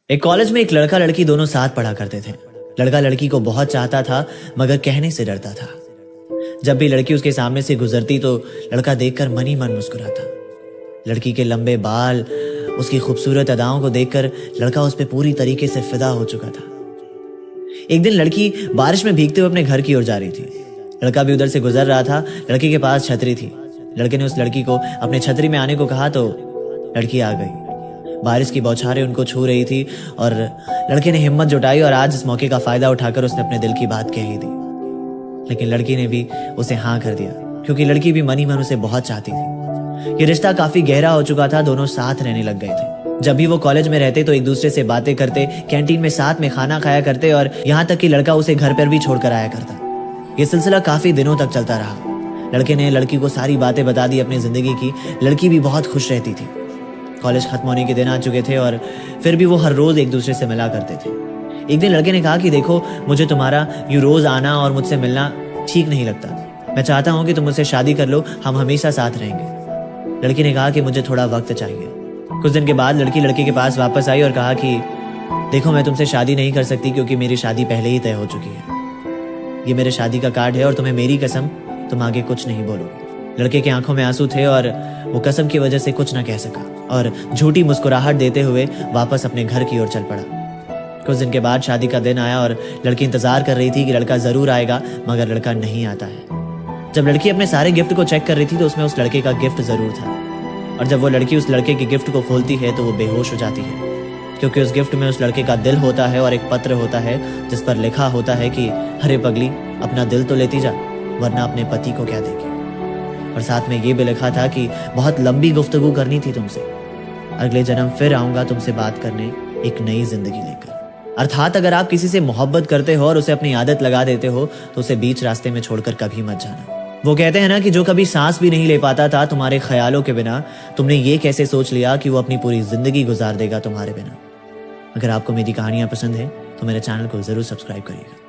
एक कॉलेज में एक लड़का लड़की दोनों साथ पढ़ा करते थे। लड़का लड़की को बहुत चाहता था मगर कहने से डरता था। जब भी लड़की उसके सामने से गुजरती तो लड़का देखकर मन ही मन मुस्कुराता। लड़की के लंबे बाल, उसकी खूबसूरत अदाओं को देखकर लड़का उस पर पूरी तरीके से फिदा हो चुका था। एक दिन लड़की बारिश में भीगते हुए अपने घर की ओर जा रही थी। लड़का भी उधर से गुजर रहा था। लड़के के पास छतरी थी। लड़के ने उस लड़की को अपने छतरी में आने को कहा तो लड़की आ गई। बारिश की बौछारें उनको छू रही थी और लड़के ने हिम्मत जुटाई और आज इस मौके का फायदा उठाकर उसने अपने दिल की बात कह ही दी। लेकिन लड़की ने भी उसे हाँ कर दिया क्योंकि लड़की भी मन ही मन उसे बहुत चाहती थी। ये रिश्ता काफी गहरा हो चुका था। दोनों साथ रहने लग गए थे। जब भी वो कॉलेज में रहते तो एक दूसरे से बातें करते, कैंटीन में साथ में खाना खाया करते और यहाँ तक कि लड़का उसे घर पर भी छोड़कर आया करता। ये सिलसिला काफी दिनों तक चलता रहा। लड़के ने लड़की को सारी बातें बता दी अपनी जिंदगी की। लड़की भी बहुत खुश रहती थी। कॉलेज खत्म होने के दिन आ चुके थे और फिर भी वो हर रोज एक दूसरे से मिला करते थे। एक दिन लड़के ने कहा कि देखो, मुझे तुम्हारा यूं रोज आना और मुझसे मिलना ठीक नहीं लगता। मैं चाहता हूं कि तुम मुझसे शादी कर लो, हम हमेशा साथ रहेंगे। लड़की ने कहा कि मुझे थोड़ा वक्त चाहिए। कुछ दिन के बाद लड़की लड़के के पास वापस आई और कहा कि देखो, मैं तुमसे शादी नहीं कर सकती क्योंकि मेरी शादी पहले ही तय हो चुकी है। ये मेरे शादी का कार्ड है और तुम्हें मेरी कसम, तुम आगे कुछ नहीं बोलो। लड़के की आंखों में आंसू थे और वो कसम की वजह से कुछ न कह सका और झूठी मुस्कुराहट देते हुए वापस अपने घर की ओर चल पड़ा। कुछ दिन के बाद शादी का दिन आया और लड़की इंतजार कर रही थी कि लड़का जरूर आएगा, मगर लड़का नहीं आता है। जब लड़की अपने सारे गिफ्ट को चेक कर रही थी तो उसमें उस लड़के का गिफ्ट जरूर था। और जब वो लड़की उस लड़के के गिफ्ट को खोलती है तो वो बेहोश हो जाती है क्योंकि उस गिफ्ट में उस लड़के का दिल होता है और एक पत्र होता है जिस पर लिखा होता है कि अरे पगली, अपना दिल तो लेती जा, वरना अपने पति को क्या देगी। और साथ में ये भी लिखा था कि बहुत लंबी गुफ्तगू करनी थी तुमसे, अगले जन्म फिर आऊंगा तुमसे बात करने एक नई जिंदगी लेकर। अर्थात अगर आप किसी से मोहब्बत करते हो और उसे अपनी आदत लगा देते हो तो उसे बीच रास्ते में छोड़कर कभी मत जाना। वो कहते हैं ना कि जो कभी सांस भी नहीं ले पाता था तुम्हारे ख्यालों के बिना, तुमने ये कैसे सोच लिया कि वो अपनी पूरी जिंदगी गुजार देगा तुम्हारे बिना। अगर आपको मेरी कहानियां पसंद है तो मेरे चैनल को जरूर सब्सक्राइब करिएगा।